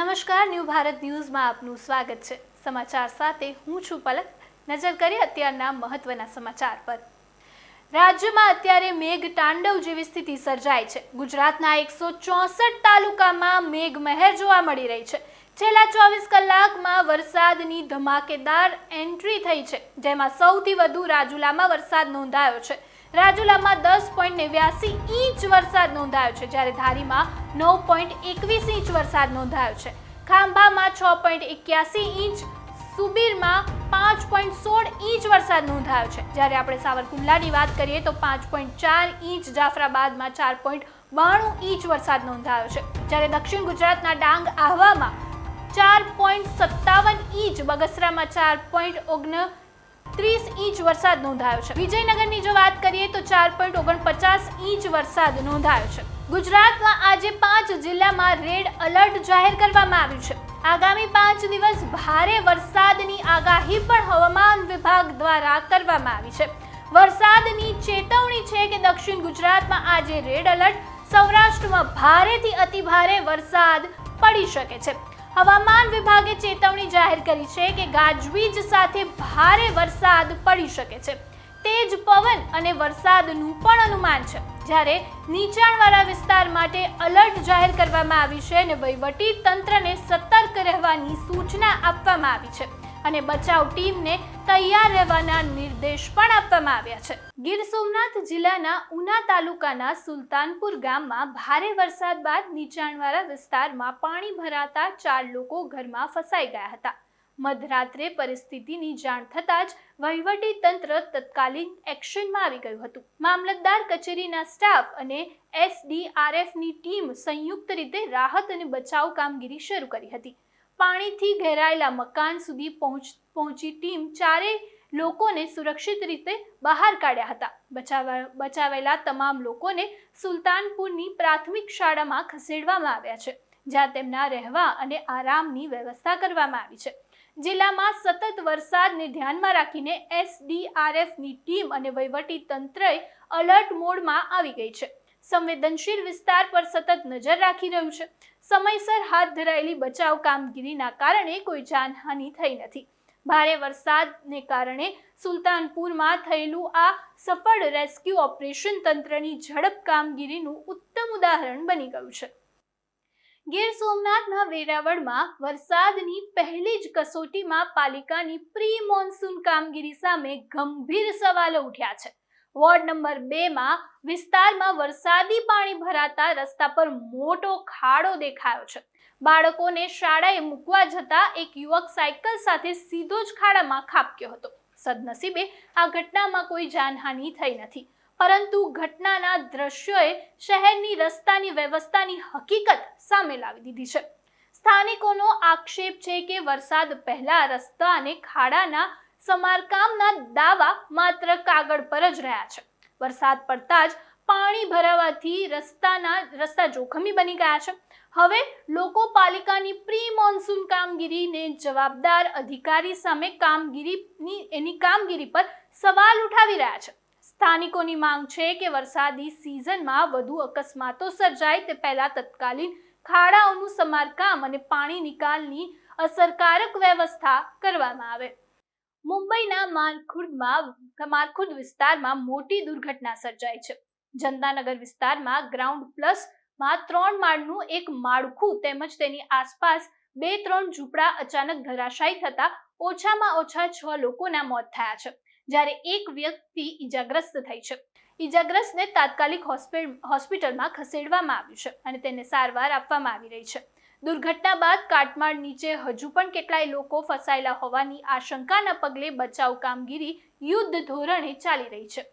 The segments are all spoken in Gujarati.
નમસ્કાર, ન્યૂ ભારત ન્યૂઝમાં આપનું સ્વાગત છે। સમાચાર સાથે હું છું પલક। નજર કરીએ અત્યારના મહત્વના સમાચાર પર। રાજ્યમાં અત્યારે મેઘ તાંડવ જેવી સ્થિતિ સર્જાઈ છે। ગુજરાતના 164 તાલુકામાં મેઘ મહેર જોવા મળી રહી છે। છેલ્લા 24 કલાકમાં વરસાદની ધમાકેદાર એન્ટ્રી થઈ છે, જેમાં સૌથી વધુ રાજુલામાં વરસાદ નોંધાયો છે। રાજુલામાં 10.89 ઇંચ વરસાદ નોંધાયો છે, જ્યારે ધારીમાં 9.21 ઇંચ વરસાદ નોંધાયો છે। ખાંભામાં 6.81 ઇંચ, સુબીરમાં 5.16 ઇંચ વરસાદ નોંધાયો છે, જ્યારે આપણે સાવરકુંડલાની વાત કરીએ તો 5.4 ઇંચ, જાફરાબાદમાં 4.92 ઇંચ વરસાદ નોંધાયો છે, જ્યારે દક્ષિણ ગુજરાતના ડાંગ આહવામાં 4.57 ઇંચ, બગસરામાં 4.29 ઇંચ વરસાદ નોંધાયો છે। વિજયનગરની જો વાત કરીએ તો 4.49 ઇંચ વરસાદ નોંધાયો છે। ગુજરાતમાં આજે 5 જિલ્લામાં રેડ એલર્ટ જાહેર કરવામાં આવ્યું છે। આગામી 5 દિવસ ભારે વરસાદની આગાહી પણ હવામાન વિભાગ દ્વારા કરવામાં આવી છે। વરસાદની ચેતવણી છે કે દક્ષિણ ગુજરાતમાં આજે રેડ એલર્ટ, સૌરાષ્ટ્રમાં ભારેથી અતિભારે વરસાદ પડી શકે છે। હવામાન વિભાગે ચેતવણી જાહેર કરી છે કે ગાજવીજ સાથે ભારે વરસાદ પડી શકે છે। તેજ પવન અને વરસાદનું પણ અનુમાન છે, જ્યારે નીચાણવાળા વિસ્તાર માટે એલર્ટ જાહેર કરવામાં આવી છે અને વહીવટી તંત્રને સતર્ક રહેવાની સૂચના આપવામાં આવી છે અને બચાવ ટીમને તૈયાર રહેવાના નિર્દેશ પણ આપવામાં આવ્યા છે। ગીર સોમનાથ જિલ્લાના ઉના તાલુકાના સુલતાનપુર ગામમાં ભારે વરસાદ બાદ નીચાણવાળા વિસ્તારમાં પાણી ભરાતા 4 લોકો ઘરમાં ફસાઈ ગયા હતા। મધરાત્રે પરિસ્થિતિની જાણ થતાં જ વહીવટી તંત્ર તત્કાલીન એક્શનમાં આવી ગયું હતું। મામલતદાર કચેરીના સ્ટાફ અને SDRFની ટીમ સંયુક્ત રીતે રાહત અને બચાવ કામગીરી શરૂ કરી હતી। પાણીથી ઘેરાયેલા મકાન સુધી પહોંચી ટીમ 4 લોકોને સુરક્ષિત રીતે બહાર કાઢ્યા હતા। બચાવેલા તમામ લોકોને સુલતાનપુરની પ્રાથમિક શાળામાં ખસેડવામાં આવ્યા છે, જ્યાં તેમના રહેવા અને આરામની વ્યવસ્થા કરવામાં આવી છે। જિલ્લામાં સતત વરસાદને ધ્યાનમાં રાખીને SDRFની ટીમ અને વહીવટી તંત્રએ એલર્ટ મોડમાં આવી ગઈ છે। સંવેદનશીલ વિસ્તાર પર સતત નજર રાખી રહ્યું છે। સમયસર હાથ ધરાયેલી બચાવ કામગીરીના કારણે કોઈ જાનહાનિ થઈ નથી। ભારે વરસાદને કારણે સુલતાનપુરમાં થયેલું આ સફળ રેસ્ક્યુ ઓપરેશન તંત્રની ઝડપ કામગીરીનું ઉત્તમ ઉદાહરણ બની ગયું છે। ગીર સોમનાથના વેરાવળમાં વરસાદની પહેલી જ કસોટીમાં પાલિકાની પ્રી મોન્સૂન કામગીરી સામે ગંભીર સવાલો ઉઠ્યા છે। વોર્ડ નંબર 2માં વિસ્તારમાં વરસાદી પાણી ભરાતા રસ્તા પર મોટો ખાડો દેખાયો છે। બાળકોને શાળાએ મૂકવા જતા એક યુવક સાયકલ સાથે સીધો જ ખાડામાં ખાબક્યો હતો। સદનસીબે આ ઘટનામાં કોઈ જાનહાનિ થઈ નથી, પરંતુ ઘટનાના દ્રશ્યોએ શહેરની રસ્તાની વ્યવસ્થાની હકીકત સામે લાવી દીધી છે। સ્થાનિકોનો આક્ષેપ છે કે વરસાદ પહેલા રસ્તા અને ખાડાના સમારકામના દાવા માત્ર કાગળ પર જ રહ્યા છે। વરસાદ પડતા જ પાણી ભરાવાથી રસ્તા જોખમી બની ગયા છે। હવે લોકો પાલિકાની પ્રી મોન્સૂન કામગીરીને જવાબદાર અધિકારી સામે કામગીરી પર સવાલ ઉઠાવી રહ્યા છે। સ્થાનિકોની માંગ છે કે વરસાદી સિઝનમાં વધુ અકસ્માતો સર્જાય તે પહેલા તત્કાલીન ખાડાઓનું સમારકામ અને પાણી નિકાલની અસરકારક વ્યવસ્થા કરવામાં આવે। મુંબઈના મારખુર્દ વિસ્તારમાં મોટી દુર્ઘટના સર્જાઈ છે। જનતાનગર વિસ્તારમાં ગ્રાઉન્ડ પ્લસમાં 3 માળનું એક માળખું તેમજ તેની આસપાસ 2-3 ઝૂંપડા અચાનક ધરાશાયી થતા ઓછામાં ઓછા 6 લોકોના મોત થયા છે, જ્યારે એક વ્યક્તિ ઈજાગ્રસ્ત થઈ છે। ઈજાગ્રસ્તને તાત્કાલિક હોસ્પિટલમાં ખસેડવામાં આવ્યું છે અને તેને સારવાર આપવામાં આવી રહી છે। દુર્ઘટના બાદ કાટમાળ નીચે હજુ પણ કેટલાય લોકો ફસાયેલા હોવાની આશંકાના પગલે બચાવ કામગીરી યુદ્ધ ધોરણે ચાલી રહી છે।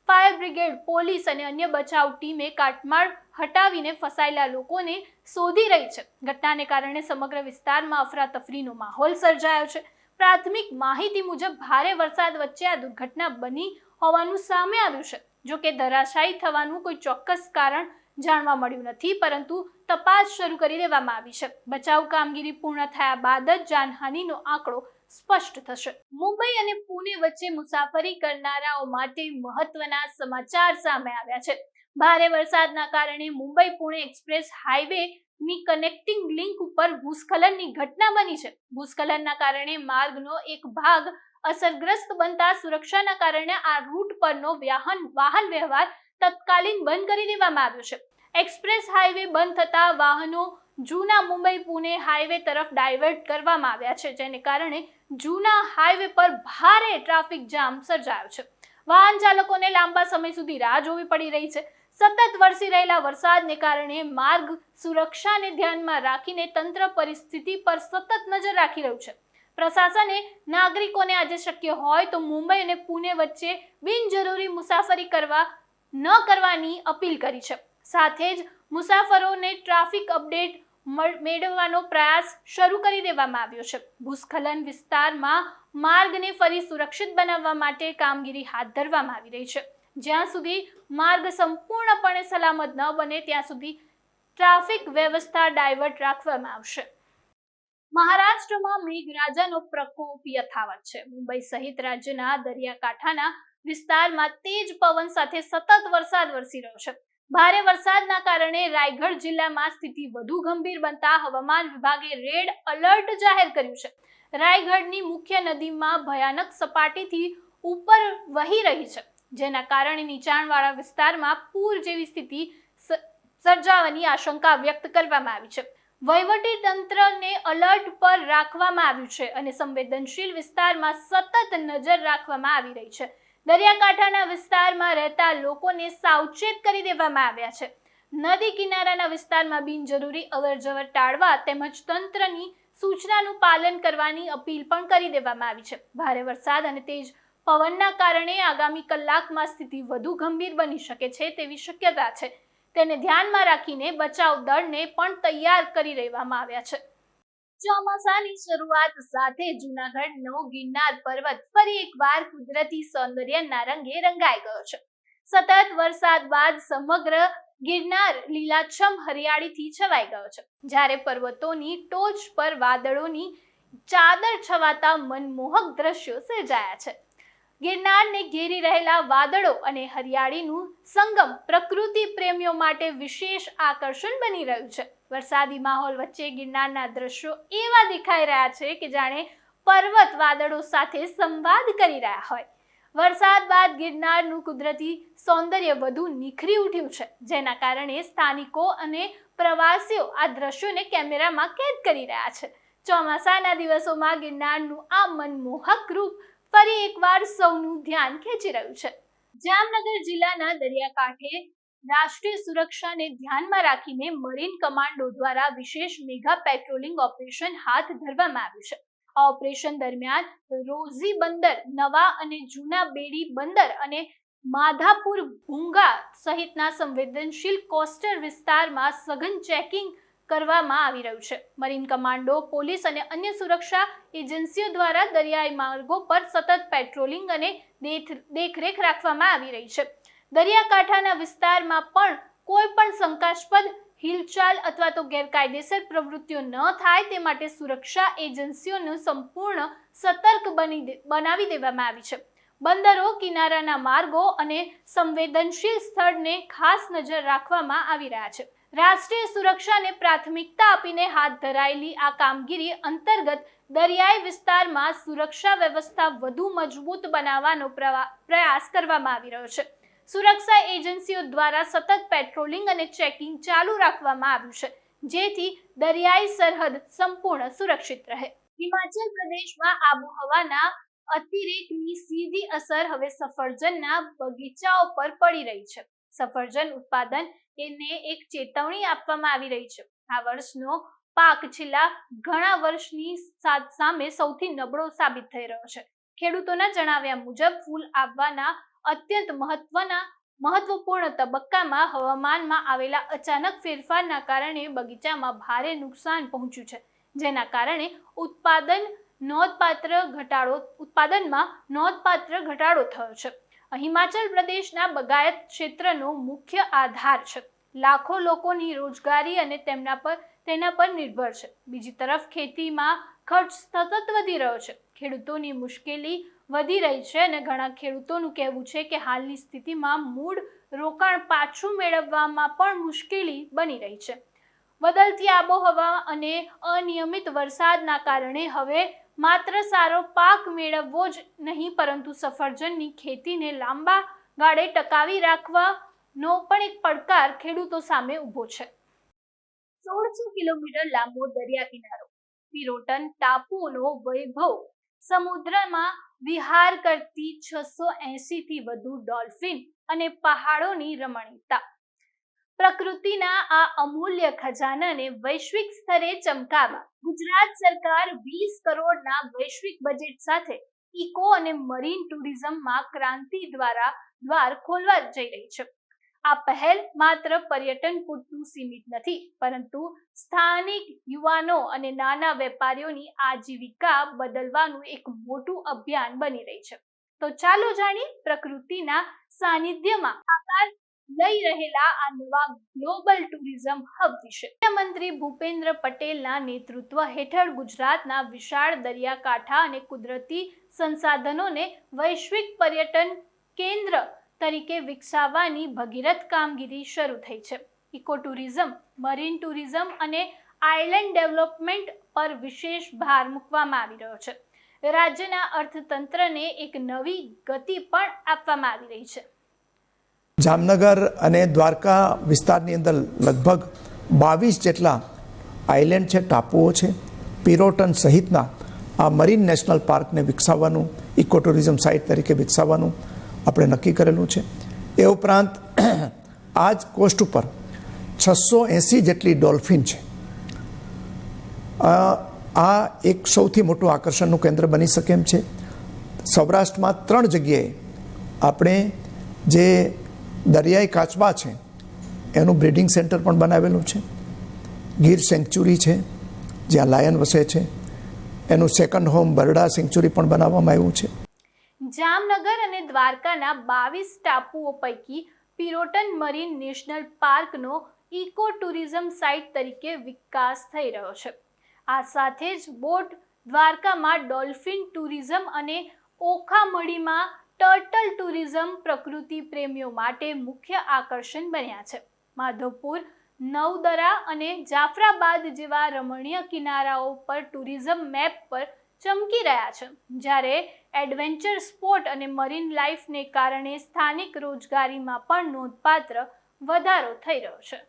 ફાયર બ્રિગેડ, પોલીસ અને અન્ય બચાવ ટીમે કાટમાળ હટાવીને ફસાયેલા લોકોને શોધી રહી છે। ઘટનાને કારણે સમગ્ર વિસ્તારમાં અફરાતફરીનો માહોલ સર્જાયો છે। પ્રાથમિક માહિતી મુજબ ભારે વરસાદ વચ્ચે આ દુર્ઘટના બની હોવાનું સામે આવ્યું છે। જો કે ધરાશાયી થવાનું કોઈ ચોક્કસ કારણ જાણવા મળ્યું નથી, પરંતુ તપાસ શરૂ કરી દેવામાં આવી છે। બચાવ કામગીરી પૂર્ણ થયા બાદ જ જાનહાનિનો આંકડો સ્પષ્ટ થશે। મુંબઈ અને પુણે વચ્ચે મુસાફરી કરનારાઓ માટે મહત્વના સમાચાર સામે આવ્યા છે। ભારે વરસાદના કારણે મુંબઈ પુણે એક્સપ્રેસ હાઈવે ની કનેક્ટિંગ લિંક ઉપર ભૂસ્ખલનની ઘટના બની છે. ભૂસ્ખલનના કારણે માર્ગનો એક ભાગ અસરગ્રસ્ત બનતા સુરક્ષાના કારણે આ રૂટ પરનો વાહન વ્યવહાર તત્કાલીન બંધ કરી દેવામાં આવ્યો છે. એક્સપ્રેસ હાઈવે બંધ થતા વાહનો જૂના મુંબઈ પુણે હાઈવે તરફ ડાયવર્ટ કરવામાં આવ્યા છે, જેને કારણે જૂના હાઈવે પર ભારે ટ્રાફિક જામ સર્જાયો છે. વાહન ચાલકોને લાંબા સમય સુધી રાહ જોવી પડી રહી છે. સતત વરસી રહેલા વરસાદને કારણે માર્ગ સુરક્ષાને ધ્યાનમાં રાખીને તંત્ર પરિસ્થિતિ પર સતત નજર રાખી રહ્યું છે. પ્રશાસને નાગરિકોને આજે શક્ય હોય તો મુંબઈ અને પુણે વચ્ચે બિનજરૂરી મુસાફરી ન કરવાની અપીલ કરી છે. સાથે જ મુસાફરોને ટ્રાફિક અપડેટ મેળવવાનો પ્રયાસ શરૂ કરી દેવામાં આવ્યો છે. ભૂસ્ખલન વિસ્તારમાં માર્ગને ફરી સુરક્ષિત બનાવવા માટે કામગીરી હાથ ધરવામાં આવી રહી છે. જ્યાં સુધી માર્ગ સંપૂર્ણપણે સલામત ન બને ત્યાં સુધી ટ્રાફિક વ્યવસ્થા ડાયવર્ટ રાખવામાં આવશે. મહારાષ્ટ્રમાં મેઘરાજાનો પ્રકોપ યથાવત છે. મુંબઈ સહિત રાજ્યના દરિયાકાંઠાના વિસ્તારમાં તેજ પવન સાથે સતત વરસાદ વરસી રહ્યો છે. ભારે વરસાદના કારણે રાયગઢ જિલ્લામાં સ્થિતિ વધુ ગંભીર બનતા હવામાન વિભાગે રેડ એલર્ટ જાહેર કર્યું છે. રાયગઢની મુખ્ય નદીમાં ભયાનક સપાટીથી ઉપર વહી રહી છે, જેના કારણે નીચાણવાળા વિસ્તારમાં પૂર જેવી સ્થિતિ સર્જાવાની આશંકા વ્યક્ત કરવામાં આવી છે. વહીવટી તંત્રને એલર્ટ પર રાખવામાં આવ્યું છે અને સંવેદનશીલ વિસ્તારમાં સતત નજર રાખવામાં આવી રહી છે. દરિયાકાંઠાના વિસ્તારમાં રહેતા લોકોને સાવચેત કરી દેવામાં આવ્યા છે. નદી કિનારાના વિસ્તારમાં બિનજરૂરી અવરજવર ટાળવા તેમજ તંત્રની સૂચનાનું પાલન કરવાની અપીલ પણ કરી દેવામાં આવી છે. ભારે વરસાદ અને તેજ પવનના કારણે આગામી કલાકમાં સ્થિતિ વધુ ગંભીર બની શકે છે તેવી શક્યતા છે. તેને ધ્યાનમાં રાખીને બચાવ દળને પણ તૈયાર કરી દેવામાં આવ્યા છે. ચોમાસાની શરૂઆત સાથે જૂનાગઢનો ગિરનાર પર્વત ફરી એકવાર કુદરતી સૌંદર્યના રંગે રંગાઈ ગયો છે. સતત વરસાદ બાદ સમગ્ર ગિરનાર લીલાછમ હરિયાળીથી છવાઈ ગયો છે, જ્યારે પર્વતોની ટોચ પર વાદળોની ચાદર છવાતા મનમોહક દ્રશ્યો સર્જાયા છે. ગિરનારને ઘેરી રહેલા વાદળો અને હરિયાળીનું સંગમ પ્રકૃતિ પ્રેમીઓ માટે વિશેષ આકર્ષણ બની રહ્યું છે. વરસાદી માહોલ વચ્ચે ગિરનારના દ્રશ્યો એવા દેખાઈ રહ્યા છે કે જાણે પર્વત વાદળો સાથે સંવાદ કરી રહ્યા હોય. વરસાદ બાદ ગિરનારનું કુદરતી સૌંદર્ય વધુ નિખરી ઉઠ્યું છે, જેના કારણે સ્થાનિકો અને પ્રવાસીઓ આ દ્રશ્યોને કેમેરામાં કેદ કરી રહ્યા છે. ચોમાસાના દિવસોમાં ગિરનારનું આ મનમોહક રૂપ ફરી એકવાર સૌનું ધ્યાન ખેંચી રહ્યું છે. જામનગર જિલ્લાના દરિયાકાંઠે રાષ્ટ્રીય સુરક્ષાને ધ્યાનમાં રાખીને મરીન કમાન્ડો દ્વારા વિશેષ મેગા પેટ્રોલિંગ ઓપરેશન હાથ ધરવામાં આવ્યું છે. આ ઓપરેશન દરમિયાન રોઝી બંદર, નવા અને જૂના બેડી બંદર અને માધાપુર ભૂંગા સહિતના સંવેદનશીલ કોસ્ટલ વિસ્તારમાં સઘન ચેકિંગ કરવામાં આવી રહ્યું છે. મરીન કમાન્ડો, પોલીસ અને અન્ય સુરક્ષા એજન્સીઓ દ્વારા દરિયાઈ માર્ગો પર સતત પેટ્રોલિંગ અને દેખરેખ રાખવામાં આવી રહી છે. દરિયાકાંઠાના વિસ્તારમાં પણ કોઈ પણ શંકાસ્પદ હિલચાલ અથવા તો ગેરકાયદેસર પ્રવૃત્તિઓ ન થાય તે માટે સુરક્ષા એજન્સીઓને સંપૂર્ણ સતર્ક બનાવી દેવામાં આવી છે. બંદરો, કિનારાના માર્ગો અને સંવેદનશીલ સ્થળને ખાસ નજર રાખવામાં આવી રહ્યા છે. રાષ્ટ્રીય સુરક્ષાને પ્રાથમિકતા આપીને હાથ ધરાયેલી આ કામગીરી અંતર્ગત દરિયાઈ વિસ્તારમાં સુરક્ષા વ્યવસ્થા વધુ મજબૂત બનાવવાનો પ્રયાસ કરવામાં આવી રહ્યો છે. સુરક્ષા એજન્સીઓ દ્વારા સતત પેટ્રોલિંગ અને ચેકિંગ ચાલુ રાખવામાં આવ્યું છે, જેથી દરિયાઈ સરહદ સંપૂર્ણ સુરક્ષિત રહે. હિમાચલ પ્રદેશમાં આબોહવાના અતિરેકની સીધી અસર હવે સફરજનના બગીચાઓ પર પડી રહી છે. સફરજન ઉત્પાદન એને એક ચેતવણી આપવામાં આવી રહી છે. આ વર્ષનો પાક છેલ્લા ઘણા વર્ષની સામે સૌથી નબળો સાબિત થઈ રહ્યો છે. ખેડૂતોના જણાવ્યા મુજબ ફૂલ આવવાના અત્યંત મહત્વપૂર્ણ તબક્કામાં હવામાનમાં આવેલા અચાનક ફેરફારના કારણે બગીચામાં ભારે નુકસાન પહોંચ્યું છે, જેના કારણે ઉત્પાદનમાં નોંધપાત્ર ઘટાડો થયો છે. હિમાચલ પ્રદેશના બગાયત ક્ષેત્રનો મુખ્ય આધાર છે. લાખો લોકોની રોજગારી અને તેના પર નિર્ભર છે. બીજી તરફ ખેતીમાં ખર્ચ સતત વધી રહ્યો છે. ખેડૂતોની મુશ્કેલી વધી રહી છે અને ઘણા ખેડૂતોનું કહેવું છે કે હાલની સ્થિતિમાં મૂળ રોકાણ પાછું મેળવવામાં પણ મુશ્કેલી બની રહી છે. બદલતી આબોહવા અને અનિયમિત વરસાદના કારણે હવે માત્ર સારો પાક મેળવવો જ નહીં પરંતુ સફરજનની ખેતીને લાંબા ગાળે ટકાવી રાખવાનો પણ એક પડકાર ખેડૂતો સામે ઊભો છે. 1600 કિલોમીટર લાંબો દરિયા કિનારો, પિરોટન ટાપુઓનો વૈભવ, સમુદ્રમાં વિહાર કરતી 680 થી વધુ ડોલ્ફિન અને પહાડોની રમણીયતા. પ્રકૃતિના આ અમૂલ્ય ખજાનાને વૈશ્વિક સ્તરે ચમકાવવા ગુજરાત સરકાર 20 કરોડના વૈશ્વિક બજેટ સાથે ઇકો અને મરીન ટુરિઝમમાં ક્રાંતિ દ્વાર ખોલવા જઈ રહી છે. આ પહેલ માત્ર પર્યટન પૂરતું સીમિત નથી પરંતુ સ્થાનિક યુવાનો અને નાના વેપારીઓની આજીવિકા બદલવાનું એક મોટું અભિયાન બની રહી છે. તો ચાલો જાણીએ પ્રકૃતિના સાનિધ્યમાં આકાર લઈ રહેલા આ નવા ગ્લોબલ ટુરિઝમ હબ વિશે. મુખ્યમંત્રી ભૂપેન્દ્ર પટેલના નેતૃત્વ હેઠળ ગુજરાતના વિશાળ દરિયાકાંઠા અને કુદરતી સંસાધનોને વૈશ્વિક પર્યટન કેન્દ્ર તરીકે વિકસાવવાની ભગીરથ કામગીરી શરૂ થઈ છે. ઇકો ટુરિઝમ, મરીન ટુરિઝમ અને આઇલેન્ડ ડેવલપમેન્ટ પર વિશેષ ભાર મૂકવામાં આવી રહ્યો છે. રાજ્યના અર્થતંત્રને એક નવી ગતિ પણ આપવામાં આવી રહી છે. જામનગર અને દ્વારકા વિસ્તારની અંદર લગભગ 22 જેટલા આઇલેન્ડ છે, ટાપુઓ છે. પિરોટન સહિતના આ મરીન નેશનલ પાર્કને વિકસાવવાનું, ઇકો ટુરિઝમ સાઇટ તરીકે વિકસાવવાનું આપણે નક્કી કરેલું છે. એ ઉપરાંત આ જ કોસ્ટ ઉપર 680 જેટલી ડોલ્ફિન છે. આ એક સૌથી મોટું આકર્ષણનું કેન્દ્ર બની શકે એમ છે. સૌરાષ્ટ્રમાં 3 જગ્યાએ આપણે જે દરિયાઈ કાચબા છે એનું બ્રીડિંગ સેન્ટર પણ બનાવેલું છે. ગીર સેન્ચ્યુરી છે જ્યાં લાયન વસે છે, એનું સેકન્ડ હોમ બરડા સેન્ચ્યુરી પણ બનાવવામાં આવ્યું છે. જામનગર અને દ્વારકાના 22 ટાપુઓ પૈકી પિરોટન મરીન નેશનલ પાર્કનો ઇકો ટુરિઝમ સાઇટ તરીકે વિકાસ થઈ રહ્યો છે. આ સાથે જ બોટ દ્વારકામાં ડોલ્ફિન ટુરિઝમ અને ઓખામડીમાં ટર્ટલ ટુરિઝમ પ્રકૃતિ પ્રેમીઓ માટે મુખ્ય આકર્ષણ બન્યા છે. માધવપુર, નવદરા અને જાફરાબાદ જેવા રમણીય કિનારાઓ પર ટુરિઝમ મેપ પર ચમકી રહ્યા છે, જ્યારે એડવેન્ચર સ્પોર્ટ અને મરીન લાઈફને કારણે સ્થાનિક રોજગારીમાં પણ નોંધપાત્ર વધારો થઈ રહ્યો છે.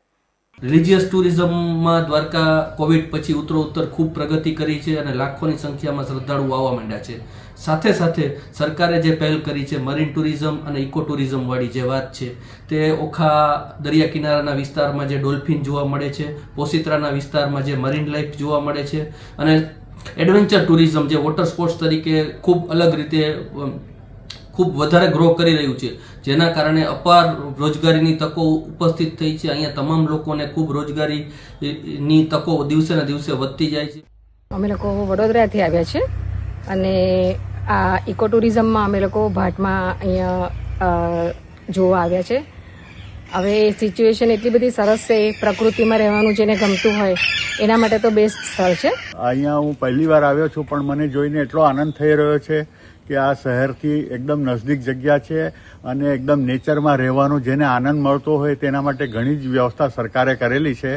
રિલિજિયસ ટુરિઝમમાં દ્વારકા કોવિડ પછી ઉત્તરોત્તર ખૂબ પ્રગતિ કરી છે અને લાખોની સંખ્યામાં શ્રદ્ધાળુઓ આવવા માંડ્યા છે. સાથે સાથે સરકારે જે પહેલ કરી છે મરીન ટુરિઝમ અને ઇકો ટુરિઝમ વાળી જે વાત છે તે ઓખા દરિયા કિનારાના વિસ્તારમાં જે ડોલ્ફિન જોવા મળે છે, પોશિત્રાના વિસ્તારમાં જે મરીન લાઈફ જોવા મળે છે અને એડવેન્ચર ટુરિઝમ જે વોટર સ્પોર્ટ્સ તરીકે ખૂબ અલગ રીતે ખૂબ વધારે ગ્રો કરી રહ્યું છે, જેના કારણે અપાર રોજગારીની તકો ઉપસ્થિત થઈ છે. અહીંયા તમામ લોકોને ખૂબ રોજગારીની તકો દિવસે ને દિવસે વધતી જાય છે. અમે લોકો વડોદરાથી આવ્યા છે અને આ ઇકો ટુરિઝમમાં અમે લોકો ભાટમાં અહીંયા જોવા આવ્યા છે. હવે સિચ્યુએશન એટલી બધી સરસ છે, પ્રકૃતિમાં રહેવાનું જેને ગમતું હોય એના માટે તો બેસ્ટ સ્થળ છે. અહીંયા હું પહેલી વાર આવ્યો છું પણ મને જોઈને એટલો આનંદ થઈ રહ્યો છે કે આ શહેરથી એકદમ નજદીક જગ્યા છે અને એકદમ નેચરમાં રહેવાનું જેને આનંદ મળતો હોય તેના માટે ઘણી જ વ્યવસ્થા સરકારે કરેલી છે.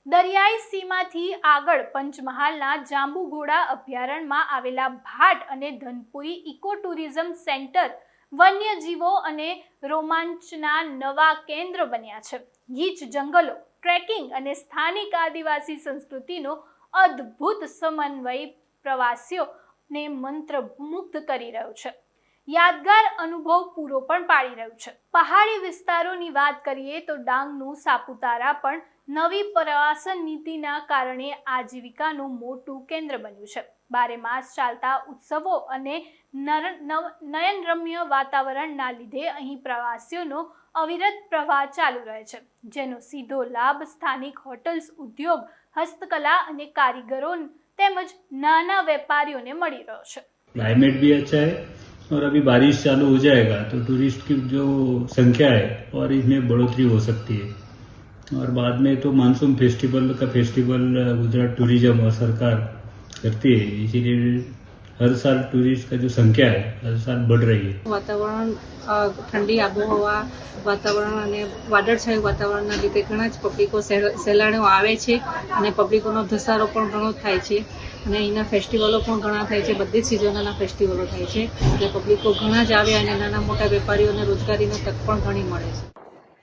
દરિયાઈ સીમાથી આગળ પંચમહાલના જાંબુઘોડા અભયારણ્યમાં આવેલા ભાટ અને ધનપુરી ઇકો ટુરિઝમ સેન્ટર વન્યજીવો અને રોમાંચના નવા કેન્દ્ર બન્યા છે. ગીચ જંગલો, ટ્રેકિંગ અને સ્થાનિક આદિવાસી સંસ્કૃતિનો અદ્ભુત સમન્વય પ્રવાસીઓને મંત્રમુગ્ધ કરી રહ્યો છે. યાદગાર અનુભવ પૂરો પણ પાડી રહ્યું છે. પહાડી વિસ્તારોની વાત કરીએ તો ડાંગનું સાપુતારા પણ નવી પ્રવાસન નીતિના કારણે આજીવિકાનું મોટું કેન્દ્ર બન્યું છે. 12 માસ ચાલતા ઉત્સવો અને નયનરમ્ય વાતાવરણના લીધે અહીં પ્રવાસીઓનો અવિરત પ્રવાહ ચાલુ રહે છે, જેનો સીધો લાભ સ્થાનિક હોટલ્સ, ઉદ્યોગ, હસ્તકલા અને કારીગરો તેમજ નાના વેપારીઓને મળી રહ્યો છે. क्लाइमेट भी अच्छा है और अभी बारिश चालू हो जाएगा तो टूरिस्ट की जो संख्या है और इसमें बढ़ोतरी हो सकती है और बाद में तो मानसून फेस्टिवल गुजरात टूरिज्म और सरकार करती है, इसीलिए हर साल टूरिस्ट का जो संख्या है हर साल बढ़ रही है। વાતાવરણ ઠંડી આબોહવા વાતાવરણ અને વાદળછાયું વાતાવરણના લીધે ઘણા જ પબ્લિકો સહેલાણીઓ આવે છે અને પબ્લિકોનો ધસારો પણ ઘણો થાય છે અને અહીંના ફેસ્ટિવલો પણ ઘણા થાય છે. બધી જ સિઝનના ફેસ્ટિવલો થાય છે એટલે પબ્લિકો ઘણા જ આવે અને નાના મોટા વેપારીઓને રોજગારીની તક પણ ઘણી મળે છે.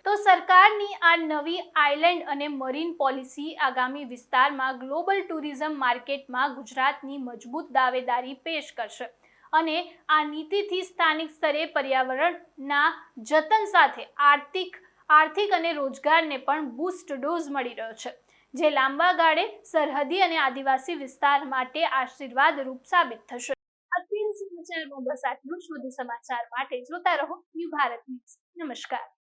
તો સરકારની આ નવી આઇલેન્ડ અને મરીન પોલિસી આગામી વિસ્તારમાં ગ્લોબલ ટુરિઝમ માર્કેટમાં ગુજરાતની મજબૂત દાવેદારી પેશ કરશે અને આ નીતિથી સ્થાનિક સ્તરે પર્યાવરણના જતન સાથે આર્થિક અને રોજગારને પણ બૂસ્ટ ડોઝ મળી રહ્યો છે, જે લાંબા ગાળે સરહદી અને આદિવાસી વિસ્તાર માટે આશીર્વાદ રૂપ સાબિત થશે. અત્યારે સમાચારમાં બસ આટલું જ. વધુ સમાચાર માટે જોતા રહો ન્યૂ ભારત ન્યૂઝ. નમસ્કાર.